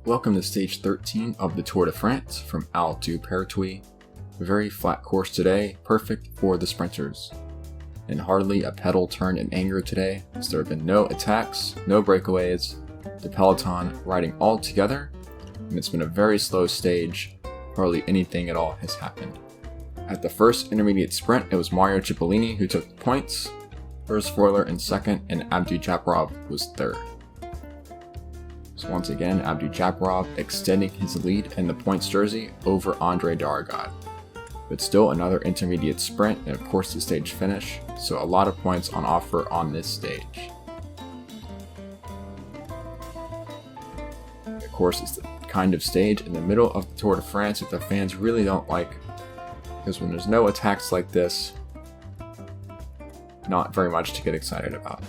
Welcome to stage 13 of the Tour de France from Al to Pertuis. A very flat course today, perfect for the sprinters. And hardly a pedal turn in anger today, as there have been no attacks, no breakaways, the peloton riding all together, and it's been a very slow stage, hardly anything at all has happened. At the first intermediate sprint, it was Mario Cipollini who took the points, Urs Feuerle in second, and Abdu Japarov was third. So once again, Abdu Japarov extending his lead in the points jersey over Andre Dargad. But still another intermediate sprint and of course the stage finish, so a lot of points on offer on this stage. Of course, it's the kind of stage in the middle of the Tour de France that the fans really don't like, because when there's no attacks like this, not very much to get excited about.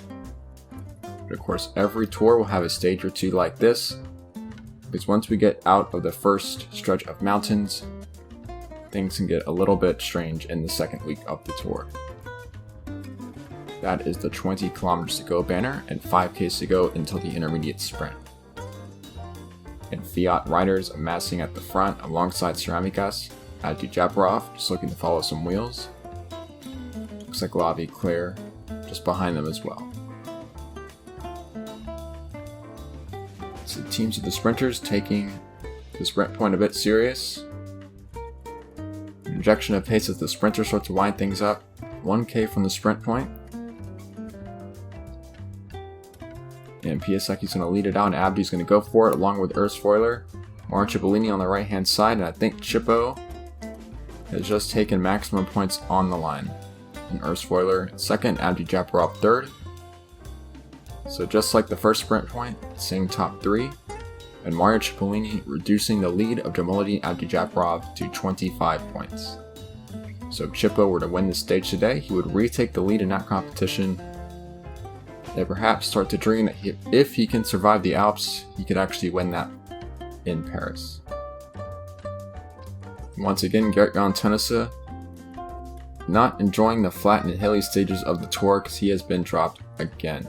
But of course, every tour will have a stage or two like this, because once we get out of the first stretch of mountains, things can get a little bit strange in the second week of the tour. That is the 20 kilometers to go banner and 5Ks to go until the intermediate sprint. And Fiat riders amassing at the front alongside Ceramicas, Abdu Japarov just looking to follow some wheels. Looks like Lavi Claire just behind them as well. So the teams of the sprinters taking the sprint point a bit serious. Injection of pace as the sprinters start to wind things up. 1K from the sprint point. And Piaseki's going to lead it out, and Abdu's going to go for it along with Urs Feuerle. Mario Cipollini on the right hand side, and I think Chippo has just taken maximum points on the line. And Urs Feuerle second, Abdu Japarov third. So just like the first sprint point, same top three, and Mario Cipollini reducing the lead of Jamoluddin Abdu Japarov to 25 points. So if Chippo were to win this stage today, he would retake the lead in that competition, and perhaps start to dream that if he can survive the Alps, he could actually win that in Paris. Once again, Gert-Jan Teunissen not enjoying the flat and hilly stages of the tour because he has been dropped again.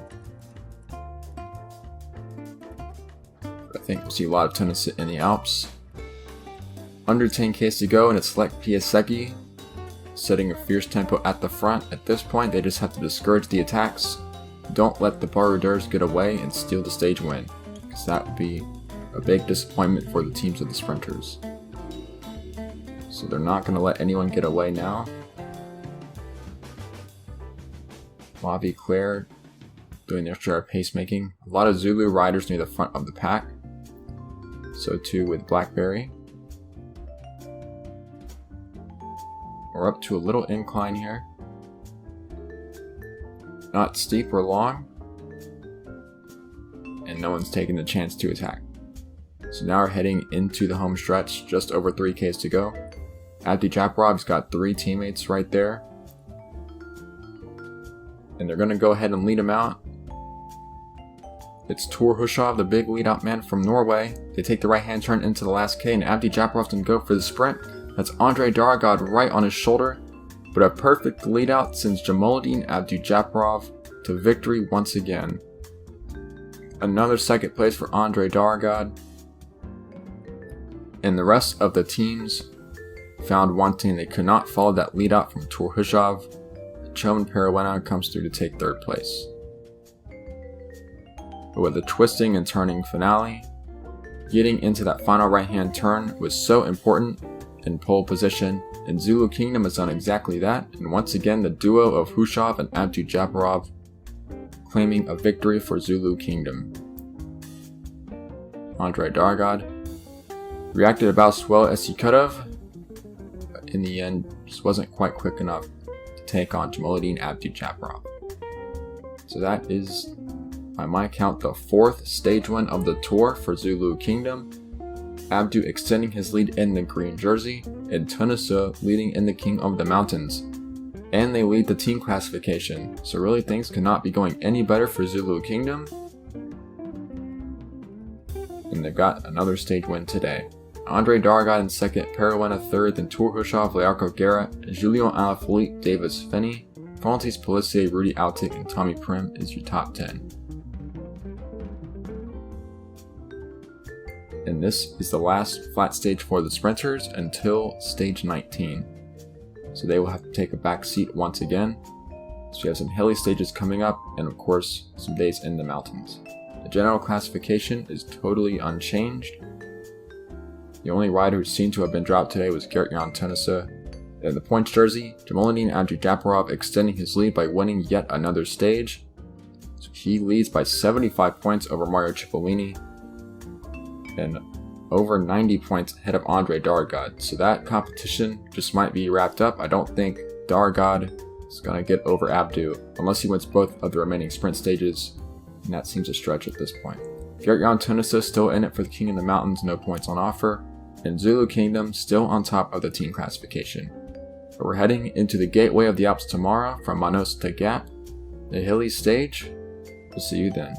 I think we'll see a lot of Teunissen in the Alps. Under 10Ks to go, and it's like Piasecki setting a fierce tempo at the front. At this point, they just have to discourage the attacks. Don't let the baroudeurs get away and steal the stage win, because that would be a big disappointment for the teams of the sprinters. So they're not going to let anyone get away now. Lavi Claire doing their share of pacemaking. A lot of Zulu riders near the front of the pack. So too with Blackberry. We're up to a little incline here. Not steep or long. And no one's taking the chance to attack. So now we're heading into the home stretch, just over 3Ks to go. Abdu Japarov's got 3 teammates right there. And they're going to go ahead and lead him out. It's Tor Hushovd, the big lead-out man from Norway. They take the right-hand turn into the last K, and Abdu Japarov's going to go for the sprint. That's Andre Dargad right on his shoulder. But a perfect lead-out sends Jamoluddin Abdu Japarov to victory once again. Another second place for Andre Dargad. And the rest of the teams found one thing: they could not follow that lead-out from Tor Hushovd. Choman Peruena comes through to take third place. But with the twisting and turning finale, getting into that final right-hand turn was so important in pole position, and Zulu Kingdom has done exactly that, and once again the duo of Hushovd and Abdu Japarov claiming a victory for Zulu Kingdom. Andre Dargad reacted about as well as he could have, but in the end just wasn't quite quick enough to take on Jamoluddin Abdu Japarov. So that is, by my count, the 4th stage win of the tour for Zulu Kingdom. Abdu extending his lead in the green jersey, and Teunissen leading in the King of the Mountains. And they lead the team classification, so really things could not be going any better for Zulu Kingdom. And they've got another stage win today. Andre Dargad in second, Peruena third, then Tor Hushovd, Learco Guerra, Julien Alaphilippe, Davis Finney, Francis Pellissier, Rudy Altic, and Tommy Prim is your top 10. And this is the last flat stage for the sprinters until stage 19. So they will have to take a back seat once again. So you have some hilly stages coming up, and of course, some days in the mountains. The general classification is totally unchanged. The only rider who seemed to have been dropped today was Gerrit-Jan Teunissen. In the points jersey, Dumoulin and Andrei Japarov extending his lead by winning yet another stage. So he leads by 75 points over Mario Cipollini and over 90 points ahead of Andrei Dargad. So that competition just might be wrapped up. I don't think Dargad is going to get over Abdu unless he wins both of the remaining sprint stages, and that seems a stretch at this point. Gerrit-Jan Teunissen still in it for the King of the Mountains, no points on offer, and Zulu Kingdom still on top of the team classification. But we're heading into the gateway of the Alps tomorrow from Manos to Gap, the hilly stage. We'll see you then.